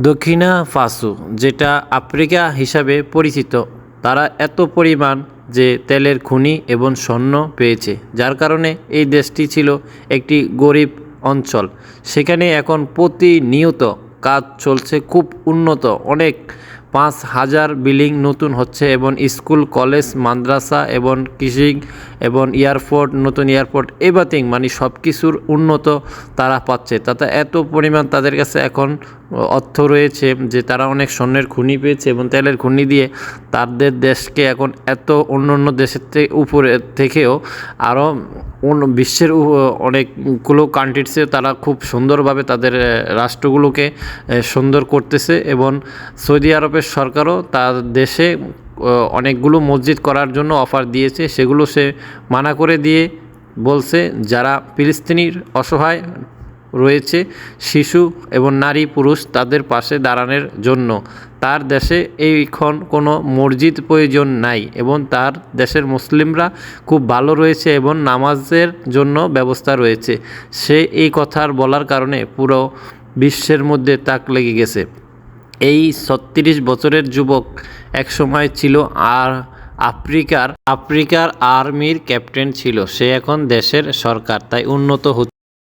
দক্ষিণা ফাসো, যেটা আফ্রিকা হিসাবে পরিচিত, তারা এত পরিমাণ যে তেলের খনি এবং স্বর্ণ পেয়েছে, যার কারণে এই দেশটি ছিল একটি গরিব অঞ্চল। সেখানে এখন প্রতিনিয়ত কাজ চলছে, খুব উন্নত, অনেক 5,000 বিল্ডিং নতুন হচ্ছে এবং স্কুল, কলেজ, মাদ্রাসা এবং কৃষি এবং এয়ারপোর্ট, নতুন এয়ারপোর্ট, এভরিথিং মানে সব কিছুর উন্নত তারা পাচ্ছে। তাতে এত পরিমাণ তাদের কাছে এখন অর্থ রয়েছে যে তারা অনেক স্বর্ণের খনি পেয়েছে এবং তেলের খনি দিয়ে তাদের দেশকে এখন এত অন্য অন্য দেশের উপরে থেকেও আরও বিশ্বের অনেকগুলো কান্ট্রিজে তারা খুব সুন্দরভাবে তাদের রাষ্ট্রগুলোকে সুন্দর করতেছে। এবং সৌদি আরবের সরকারও তার দেশে অনেকগুলো মসজিদ করার জন্য অফার দিয়েছে, সেগুলো সে মানা করে দিয়ে বলছে যারা ফিলিস্তিনির অসহায় রয়েছে, শিশু এবং নারী পুরুষ, তাদের পাশে দাঁড়ানোর জন্য। তার দেশে এইখন কোনো মসজিদ প্রয়োজন নাই এবং তার দেশের মুসলিমরা খুব ভালো রয়েছে এবং নামাজের জন্য ব্যবস্থা রয়েছে। সে এই কথার বলার কারণে পুরো বিশ্বের মধ্যে তাক লেগে গেছে। এই 36 বছরের যুবক একসময় ছিল আফ্রিকার আর্মির ক্যাপ্টেন ছিল, সে এখন দেশের সরকার, তাই উন্নত হচ্ছে।